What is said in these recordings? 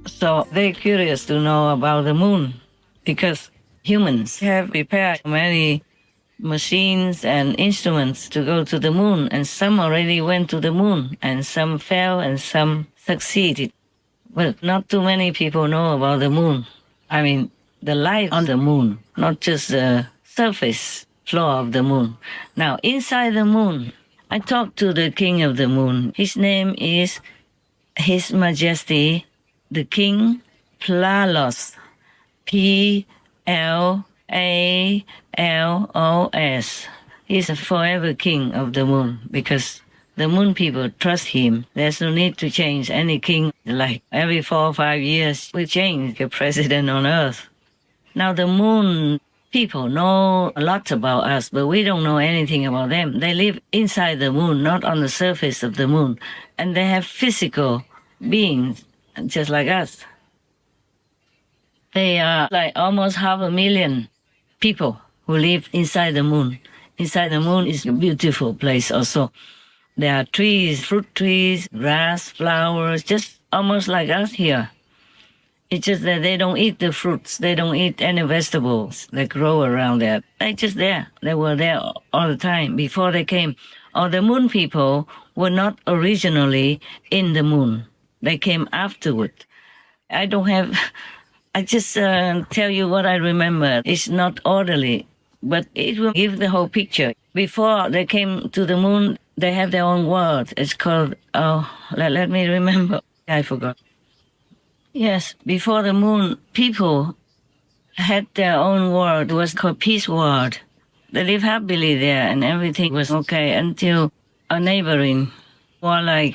So they're curious to know about the moon because humans have prepared many machines and instruments to go to the moon, and some already went to the moon, and some fell and some succeeded. But not too many people know about the moon. I mean, the life on the moon, not just the surface floor of the moon. Now, inside the moon, I talked to the king of the moon. His name is His Majesty, the King Plalos. Plalos. He's a forever king of the moon because the moon people trust him. There's no need to change any king. Like every 4 or 5 years, we change the president on earth. Now the moon people know a lot about us, but we don't know anything about them. They live inside the moon, not on the surface of the moon. And they have physical beings, just like us. They are like almost 500,000 people who live inside the moon. Inside the moon is a beautiful place also. There are trees, fruit trees, grass, flowers, just almost like us here. It's just that they don't eat the fruits. They don't eat any vegetables that grow around there. They're just there. They were there all the time before they came. Or the moon people were not originally in the moon. They came afterward. I just tell you what I remember. It's not orderly, but it will give the whole picture. Before they came to the moon, they have their own world. It's called, let me remember. I forgot. Yes, before the moon, people had their own world. It was called Peace World. They lived happily there and everything was okay until a neighboring warlike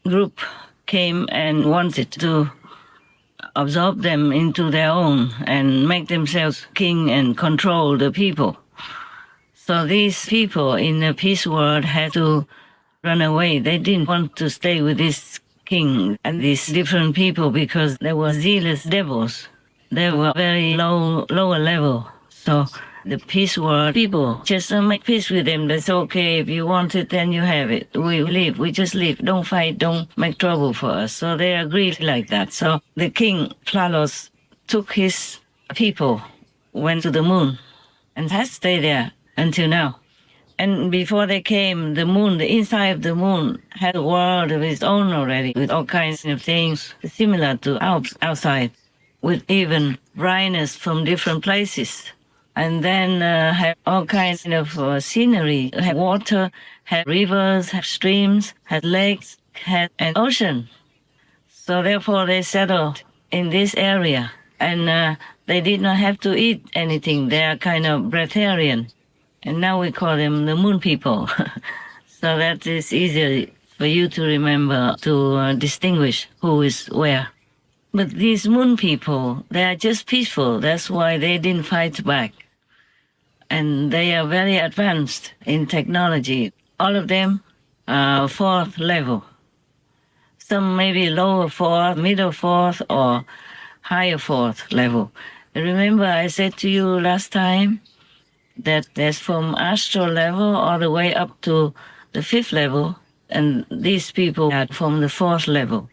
group came and wanted to absorb them into their own and make themselves king and control the people. So these people in the peace world had to run away. They didn't want to stay with this king and these different people because they were zealous devils. They were very lower level. So the peace world people just make peace with them. That's okay. If you want it, then you have it. We live. We just live. Don't fight. Don't make trouble for us. So they agreed like that. So the king, Plalos, took his people, went to the moon, and has stayed there until now. And before they came, the moon, the inside of the moon, had a world of its own already, with all kinds of things similar to outside, with even brightness from different places. And then have all kinds of scenery, have water, have rivers, have streams, have lakes, have an ocean. So therefore they settled in this area. And they did not have to eat anything. They are kind of breatharian. And now we call them the moon people. So that is easy for you to remember, to distinguish who is where. But these moon people, they are just peaceful. That's why they didn't fight back. And they are very advanced in technology. All of them are 4th level. Some maybe lower 4th, middle 4th, or higher 4th level. Remember I said to you last time that there's from astral level all the way up to the 5th level, and these people are from the 4th level.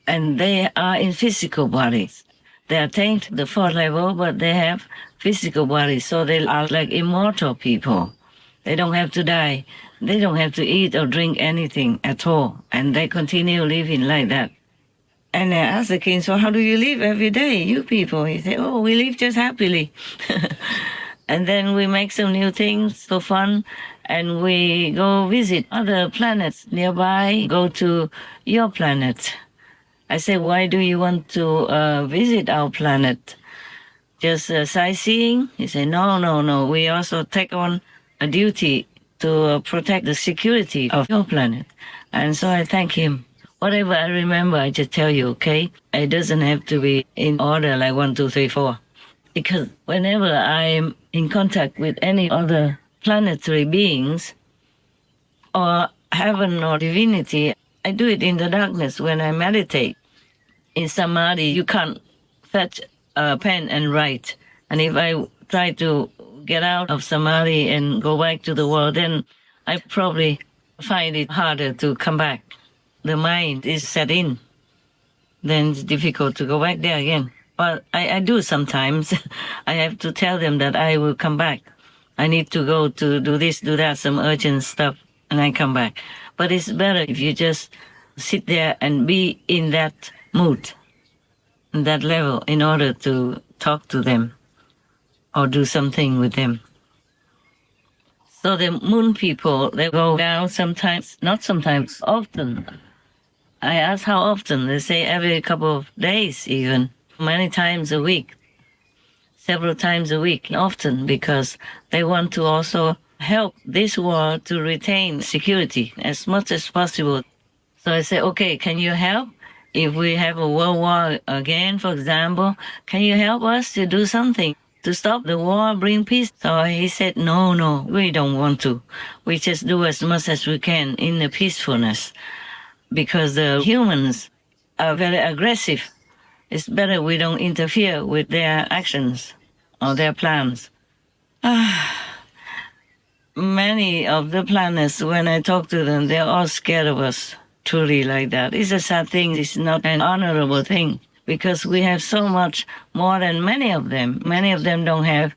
And they are in physical bodies. They attained the 4th level, but they have physical bodies, so they are like immortal people. They don't have to die. They don't have to eat or drink anything at all, and they continue living like that. And I asked the king, so how do you live every day, you people? He said, oh, we live just happily. And then we make some new things for fun, and we go visit other planets nearby, go to your planet. I said, why do you want to visit our planet? Just sightseeing? He said, no. We also take on a duty to protect the security of your planet. And so I thank him. Whatever I remember, I just tell you, okay? It doesn't have to be in order like 1, 2, 3, 4. Because whenever I'm in contact with any other planetary beings or heaven or divinity, I do it in the darkness when I meditate. In samadhi, you can't fetch a pen and write. And if I try to get out of samadhi and go back to the world, then I probably find it harder to come back. The mind is set in. then it's difficult to go back there again. But I do sometimes. I have to tell them that I will come back. I need to go to do this, do that, some urgent stuff, and I come back. But it's better if you just sit there and be in that mood, that level, in order to talk to them or do something with them. So the moon people, they go down sometimes, not sometimes, often. I ask how often. They say every couple of days, even many times a week, several times a week, often, because they want to also help this world to retain security as much as possible. So I say, okay, can you help? If we have a world war again, for example, can you help us to do something to stop the war, bring peace? So he said, no, we don't want to. We just do as much as we can in the peacefulness, because the humans are very aggressive. It's better we don't interfere with their actions or their plans. Many of the planners, when I talk to them, they're all scared of us, truly like that. It's a sad thing. It's not an honorable thing, because we have so much more than many of them. Many of them don't have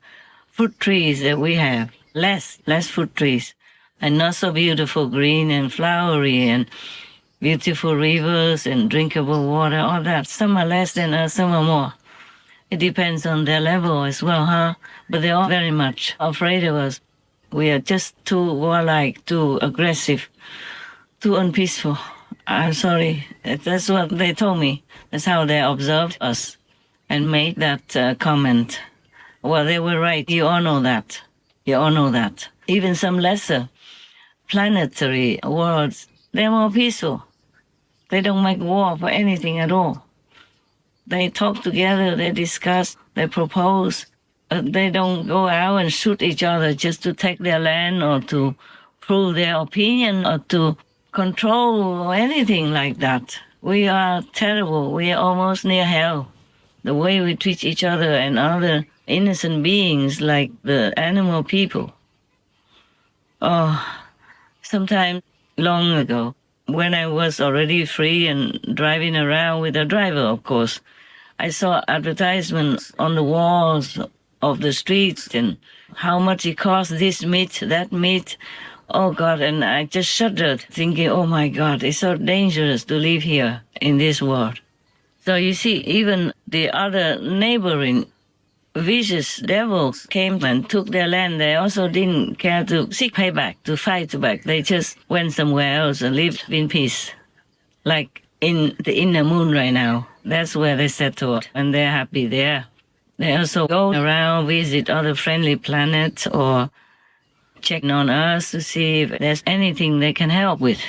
fruit trees that we have. Less fruit trees. And not so beautiful, green and flowery and beautiful rivers and drinkable water, all that. Some are less than us, some are more. It depends on their level as well, huh? But they're all very much afraid of us. We are just too warlike, too aggressive, too unpeaceful. I'm sorry. That's what they told me. That's how they observed us and made that comment. Well, they were right. You all know that. You all know that. Even some lesser planetary worlds, they're more peaceful. They don't make war for anything at all. They talk together, they discuss, they propose. They don't go out and shoot each other just to take their land or to prove their opinion or to control or anything like that. We are terrible. We are almost near hell. The way we treat each other and other innocent beings like the animal people. Oh, sometime long ago, when I was already free and driving around with a driver, of course, I saw advertisements on the walls of the streets and how much it costs, this meat, that meat. Oh God, and I just shuddered, thinking, oh my God, it's so dangerous to live here in this world. So you see, even the other neighboring vicious devils came and took their land. They also didn't care to seek payback, to fight back. They just went somewhere else and lived in peace. Like in the inner moon right now, that's where they settled, and they're happy there. They also go around, visit other friendly planets or check on us to see if there's anything they can help with.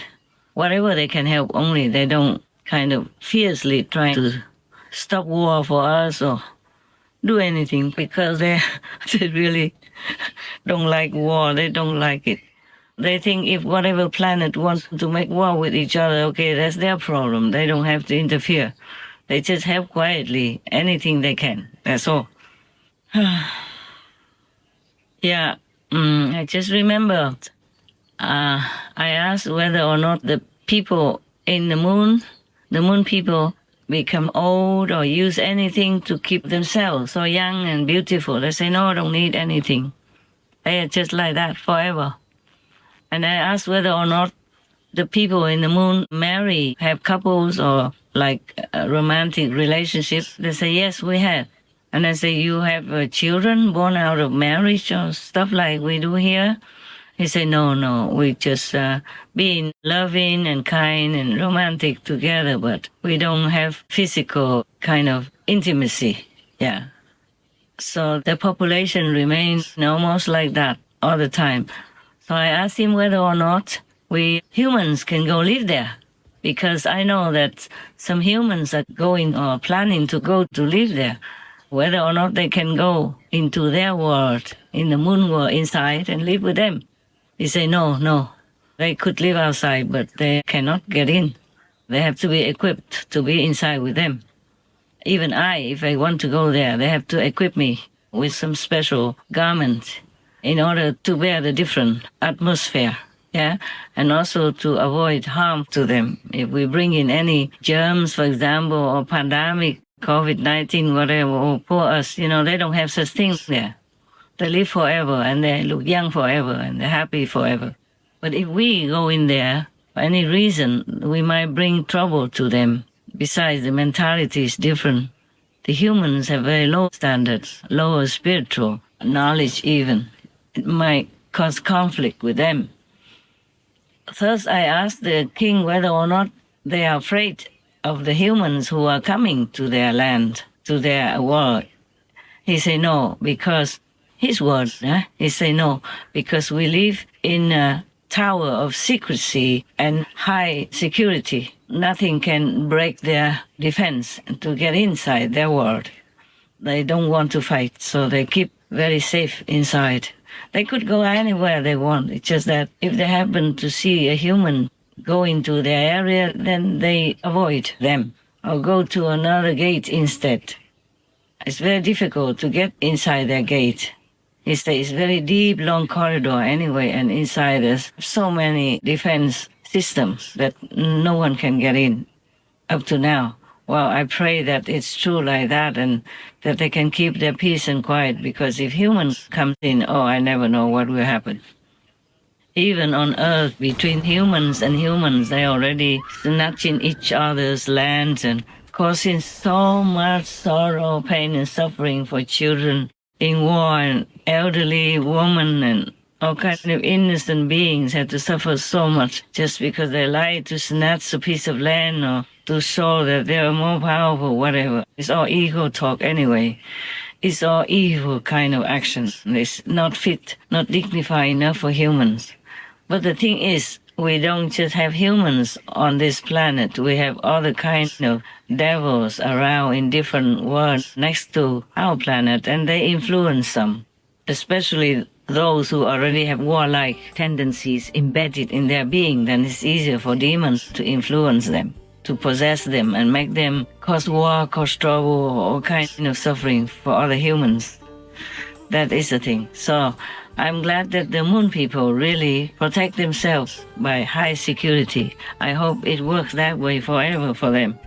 Whatever they can help, only they don't kind of fiercely try to stop war for us or do anything, because they really don't like war. They don't like it. They think if whatever planet wants to make war with each other, okay, that's their problem. They don't have to interfere. They just help quietly, anything they can. That's all. Yeah, I just remember I asked whether or not the people in the moon people, become old or use anything to keep themselves so young and beautiful. They say, no, I don't need anything. They are just like that forever. And I asked whether or not the people in the moon marry, have couples or like romantic relationships. They say, yes, we have. And I say, you have children born out of marriage or stuff like we do here? He said, no, we just being loving and kind and romantic together, but we don't have physical kind of intimacy. Yeah. So the population remains almost like that all the time. So I asked him whether or not we humans can go live there, because I know that some humans are going or planning to go to live there, whether or not they can go into their world, in the moon world, inside and live with them. He said, no, they could live outside, but they cannot get in. They have to be equipped to be inside with them. Even if I want to go there, they have to equip me with some special garment in order to bear the different atmosphere. yeah, and also to avoid harm to them. If we bring in any germs, for example, or pandemic, COVID-19, whatever, or poor us, they don't have such things there. They live forever and they look young forever and they're happy forever. But if we go in there, for any reason, we might bring trouble to them. Besides, the mentality is different. The humans have very low standards, lower spiritual knowledge even. It might cause conflict with them. First, I asked the king whether or not they are afraid of the humans who are coming to their land, to their world. He said no, because his word, he said no, because we live in a tower of secrecy and high security. Nothing can break their defense to get inside their world. They don't want to fight, so they keep very safe inside. They could go anywhere they want. It's just that if they happen to see a human go into their area, then they avoid them or go to another gate instead. It's very difficult to get inside their gate. It's very deep, long corridor anyway, and inside there's so many defense systems that no one can get in up to now. Well, I pray that it's true like that and that they can keep their peace and quiet, because if humans come in, I never know what will happen. Even on earth, between humans and humans, they already snatching each other's lands and causing so much sorrow, pain, and suffering for children in war, and elderly women and all kinds of innocent beings had to suffer so much just because they lied to snatch a piece of land or to show that they are more powerful, whatever. It's all ego talk anyway. It's all evil kind of action. It's not fit, not dignified enough for humans. But the thing is, we don't just have humans on this planet. We have other kinds of devils around in different worlds next to our planet, and they influence some, especially those who already have warlike tendencies embedded in their being. Then it's easier for demons to influence them, to possess them and make them cause war, cause trouble, all kinds of suffering for other humans. That is the thing. So I'm glad that the moon people really protect themselves by high security. I hope it works that way forever for them.